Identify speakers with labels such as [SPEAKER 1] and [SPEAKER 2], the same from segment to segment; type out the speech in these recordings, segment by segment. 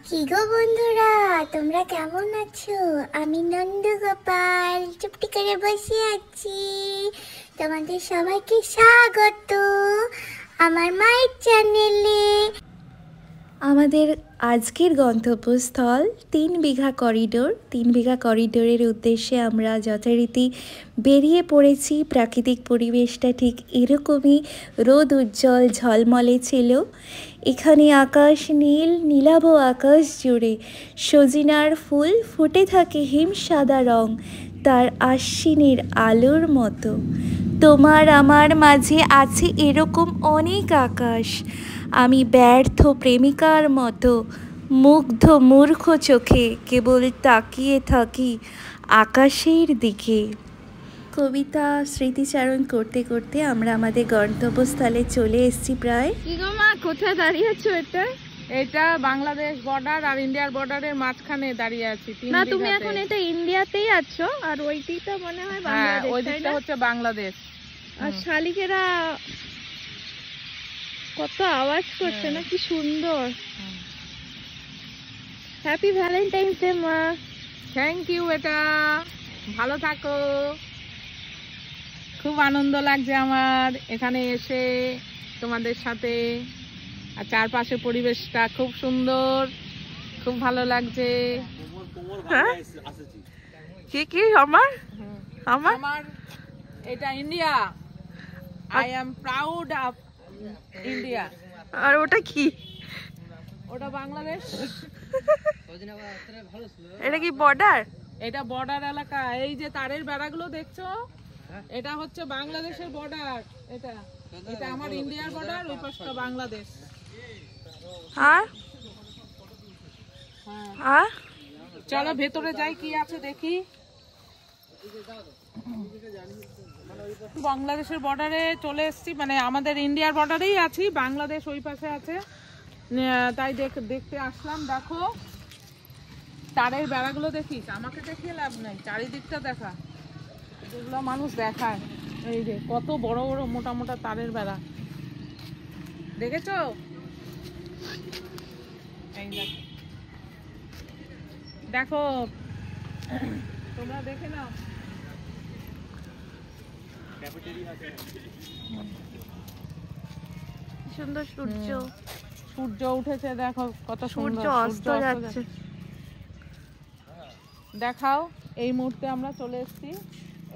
[SPEAKER 1] কি গো বন্ধুরা, তোমরা কেমন আছো? আমি নন্দগোপাল চুপটি করে বসে আছি। তোমাদের সবাইকে স্বাগত আমার মায়ের চ্যানেলে। আমাদের আজকের গন্তব্যস্থল 3 বিঘা করিডোর। 3 বিঘা করিডোরের উদ্দেশ্যে আমরা যথারীতি বেরিয়ে পড়েছি। প্রাকৃতিক পরিবেশটা ঠিক এরকমই রোদ উজ্জ্বল ঝলমলে ছিল। এখানে আকাশ নীল, নীলাভ আকাশ জুড়ে সজিনার ফুল ফুটে থাকে হিম সাদা রং, তার আশ্বিনের আলোর মতো। তোমার আমার মাঝে আছে এরকম অনেক আকাশ। আমি ব্যর্থ প্রেমিকার মতো মুগ্ধ মূর্খ চোখে কেবল তাকিয়ে থাকি আকাশের দিকে। কবিতা স্মৃতিচারণ করতে করতে আমরা আমাদের গন্তব্যস্থলে চলে এসেছি প্রায়।
[SPEAKER 2] কি গো মা, কোথায় দাঁড়িয়ে আছো?
[SPEAKER 3] এটা বাংলাদেশ বর্ডার আর ইন্ডিয়ার বর্ডারের মাঝখানে দাঁড়িয়ে আছি।
[SPEAKER 2] না, তুমি এখন এটা ইন্ডিয়াতেই আছো আর ওইটিটা মনে হয় বাংলাদেশ।
[SPEAKER 3] ওই দিকটা হচ্ছে বাংলাদেশ।
[SPEAKER 2] আর শালিকেরা কত আওয়াজ করছে না, কি সুন্দর। হ্যাপি ভ্যালেন্টাইন্স ডে মা।
[SPEAKER 3] থ্যাংক ইউ বেটা, ভালো থাকো। খুব আনন্দ লাগছে আমার এখানে এসে তোমাদের সাথে। আর চারপাশের পরিবেশটা খুব সুন্দর, খুব ভালো লাগছে।
[SPEAKER 2] কি কি আমার
[SPEAKER 3] আমার এটা India. I am proud of India.
[SPEAKER 2] আর ওটা কি?
[SPEAKER 3] ওটা বাংলাদেশ।
[SPEAKER 2] এটা কি বর্ডার?
[SPEAKER 3] এটা বর্ডার এলাকা। এই যে তারের বেড়াগুলো দেখছো, এটা হচ্ছে বাংলাদেশের বর্ডার। এটা এটা আমার ইন্ডিয়ার বর্ডার, ওই পাশটা বাংলাদেশ।
[SPEAKER 2] আর আর
[SPEAKER 3] চলো ভেতরে যাই, কি আছে দেখি। বাংলাদেশের বর্ডারে চলে এসেছি, মানে আমাদের ইন্ডিয়ার বর্ডারেই আছি, বাংলাদেশ ওই পাশে আছে, তাই দেখতে আসলাম। দেখো তারের বেড়াগুলো দেখিস, আমাকে দেখিয়ে লাভ নাই, চারিদিকটা দেখা, যেগুলো মানুষ দেখায়। এই যে কত বড় বড় মোটা মোটা তারের বেড়া দেখেছো? এই দেখো, তোমরা দেখে নাও।
[SPEAKER 2] সুন্দর সূর্য
[SPEAKER 3] সূর্য উঠেছে, দেখো কত
[SPEAKER 2] সূর্য
[SPEAKER 3] সুন্দর।
[SPEAKER 2] অস্ত যাচ্ছে।
[SPEAKER 3] দেখাও, এই মুহূর্তে আমরা চলে এসেছি।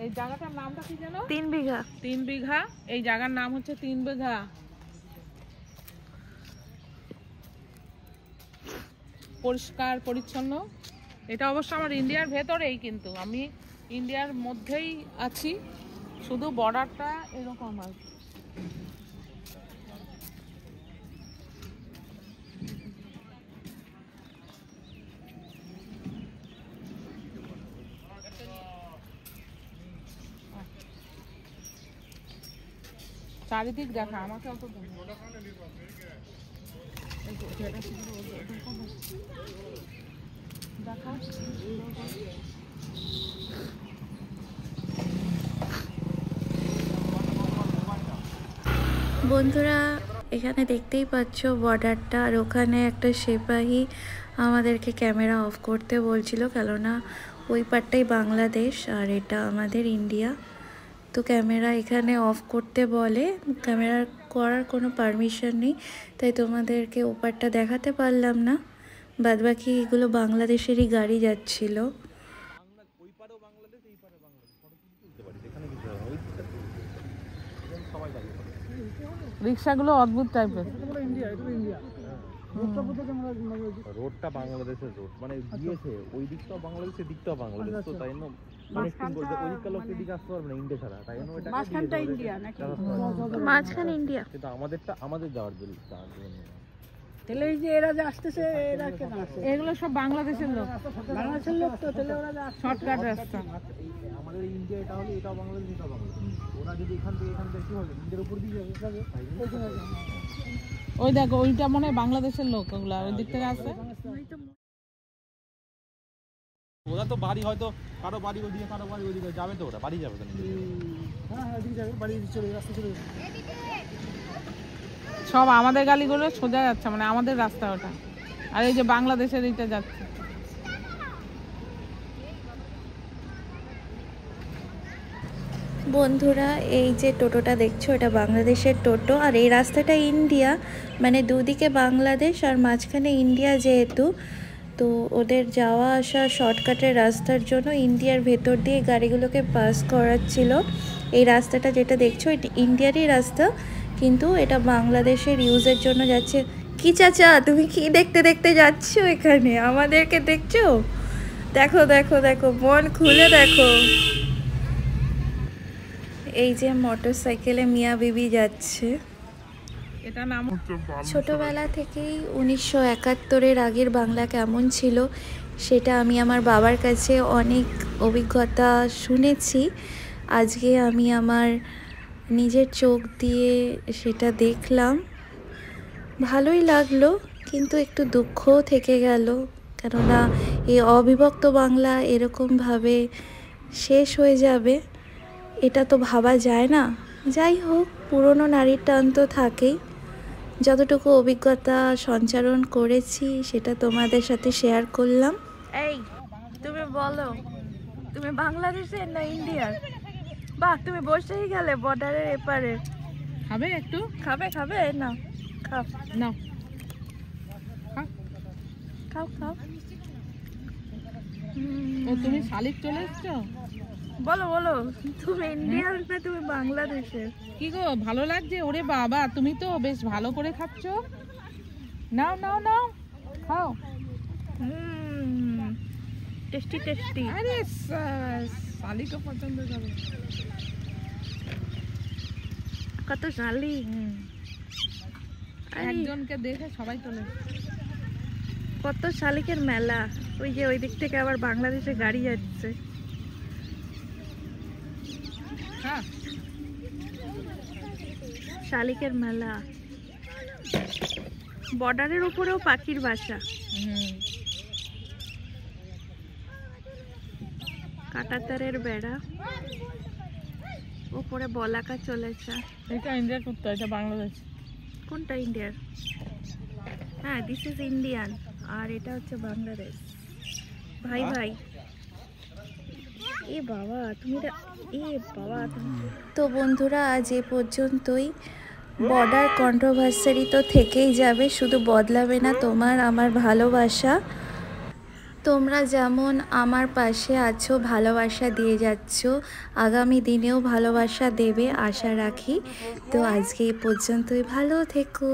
[SPEAKER 3] এই জায়গাটার নামটা কি জানো?
[SPEAKER 2] 3 বিঘা।
[SPEAKER 3] 3 বিঘা। এই জায়গার নাম হচ্ছে 3 বিঘা। পরিষ্কার পরিচ্ছন্ন। এটা অবশ্য আমার ইন্ডিয়ার ভেতরেই, কিন্তু আমি ইন্ডিয়ার মধ্যেই আছি, শুধু বর্ডারটা এরকম আর কি। চারিদিক দেখা, আমাকে অত দেখা।
[SPEAKER 1] বন্ধুরা, এখানে দেখতেই পাচ্ছ বর্ডারটা, আর ওখানে একটা সিপাহী আমাদেরকে ক্যামেরা অফ করতে বলছিল, কেননা ওই পারটাই বাংলাদেশ আর এটা আমাদের ইন্ডিয়া। তো ক্যামেরা এখানে অফ করতে বলে, ক্যামেরা করার কোনো পারমিশন নেই, তাই তোমাদেরকে ওপারটা দেখাতে পারলাম না। বাদবাকি এগুলো বাংলাদেশেরই গাড়ি যাচ্ছিল।
[SPEAKER 3] রিক্সাগুলো অদ্ভুত টাইপের।
[SPEAKER 4] রোডটা বাংলাদেশের রোড, মানে গিয়েছে ওই দিকটাও বাংলাদেশের, দিকটাও বাংলাদেশ, তো তাই জন্য কানেক্টিং করতে ওই দিকটা লোক এদিকে আসতে পারবে না ইন্ডিয়া ছাড়া, তাই জন্য এটা মাঝখানটা ইন্ডিয়া নাকি
[SPEAKER 2] মাঝখানে ইন্ডিয়া,
[SPEAKER 4] কিন্তু আমাদের যাওয়ার জন্য।
[SPEAKER 5] তাহলে এই যে এরা যে আসতেছে, এরা কেন আসছে?
[SPEAKER 3] এগুলো সব বাংলাদেশের লোক,
[SPEAKER 5] বাংলাদেশের লোক তো, তাহলে ওরা
[SPEAKER 3] শর্টকাট রাস্তা।
[SPEAKER 4] আমাদের ইন্ডিয়া এটা হলে এটাও বাংলাদেশ, এটাও বাংলাদেশ। ওরা যদি এখান থেকে কি হবে, ইন্ডিয়ার উপর দিয়ে যাবে।
[SPEAKER 3] ওই দেখো, ওইটা মনে হয় বাংলাদেশের লোক, ওগুলা ওই দিক থেকে আসে।
[SPEAKER 4] ওরা তো বাড়ি হয়তো কারো বাড়ি ওইদিকে, কারো বাড়ি ওইদিকে যাবে, তো ওরা বাড়ি যাবে কেন?
[SPEAKER 5] হ্যাঁ হ্যাঁ, ওইদিকে যাবে, বাড়ি চলে রাস্তা চলে যাবে।
[SPEAKER 3] সব আমাদের গালিগুলো সোজা যাচ্ছে, মানে আমাদের রাস্তা ওটা। আর এই যে বাংলাদেশের এইটা যাচ্ছে।
[SPEAKER 6] বন্ধুরা এই যে টোটোটা দেখছো এটা বাংলাদেশের টোটো, আর এই রাস্তাটা ইন্ডিয়া, মানে দুদিকে বাংলাদেশ আর মাঝখানে ইন্ডিয়া যেহেতু, তো ওদের যাওয়া আসা শর্টকাটের রাস্তার জন্য ইন্ডিয়ার ভেতর দিয়ে গাড়িগুলোকে পাস করাচ্ছিল। এই রাস্তাটা যেটা দেখছো এটা ইন্ডিয়ারই রাস্তা, কিন্তু এটা বাংলাদেশের ইউজের জন্য যাচ্ছে। কি চাচা তুমি কি দেখতে দেখতে যাচ্ছ এখানে, আমাদেরকে দেখছো? দেখো দেখো দেখো, মন খুলে দেখো। এই যে মোটর সাইকেলে মিয়া বিবি যাচ্ছে।
[SPEAKER 3] এটা নাম
[SPEAKER 6] ছোটবেলা থেকেই 1971-এর আগের বাংলা কেমন ছিল সেটা আমি আমার বাবার কাছে অনেক অভিজ্ঞতা শুনেছি। আজকে আমি আমার নিজের চোখ দিয়ে সেটা দেখলাম, ভালোই লাগলো, কিন্তু একটু দুঃখও থেকে গেল, কেননা এই অবিভক্ত বাংলা এরকমভাবে শেষ হয়ে যাবে এটা তো ভাবা যায় না। যাই হোক, পুরনো নারীর টান তো থাকেই। যতটুকু অভিজ্ঞতা সঞ্চারণ করেছি সেটা তোমাদের সাথে শেয়ার করলাম। এই তুমি বলো, তুমি বাংলাদেশের না ইন্ডিয়ার? বাহ, তুমি বসেই গেলে বর্ডারের এপারে।
[SPEAKER 3] খাবে একটু?
[SPEAKER 6] খাবে খাবে না? খাও
[SPEAKER 3] না,
[SPEAKER 6] খাও খাও।
[SPEAKER 3] ও তুমি শালিক চলে এসছো?
[SPEAKER 6] বলো বলো, তুমি ইন্ডিয়ার না তুমি বাংলাদেশের?
[SPEAKER 3] কি গো ভালো লাগছে? ওরে বাবা, তুমি তো বেশ ভালো করে খাচ্ছ। নাও নাও নাও, খাও।
[SPEAKER 6] Tasty tasty.
[SPEAKER 3] আরে শালিকে পছন্দ করে।
[SPEAKER 6] কত শালি!
[SPEAKER 3] একজনকে দেখে সবাই চলে এসছে।
[SPEAKER 6] কত শালিকের মেলা। ওই যে ওই দিক থেকে আবার বাংলাদেশে গাড়ি যাচ্ছে।
[SPEAKER 3] হ্যাঁ,
[SPEAKER 6] শালিকের মেলা। বর্ডারের উপরেও পাখির বাসা। কাঁটাতারের বেড়া, উপরে বলাকা চলেছে।
[SPEAKER 3] এটা ইন্ডিয়ার কুত্তা, এটা বাংলাদেশ।
[SPEAKER 6] কোনটা ইন্ডিয়ার? হ্যাঁ, দিস ইজ ইন্ডিয়ান, আর এটা হচ্ছে বাংলাদেশ। ভাই ভাই। এ বাবা তুমি তো বন্ধুরা আজ এ পর্যন্তই। বর্ডার কন্ট্রোভার্সারি তো থেকেই যাবে, শুধু বদলাবে না তোমার আমার ভালোবাসা। তোমরা যেমন আমার পাশে আছো, ভালোবাসা দিয়ে যাচ্ছ, আগামী দিনেও ভালোবাসা দেবে আশা রাখি। তো আজকে এই পর্যন্তই, ভালো থেকো।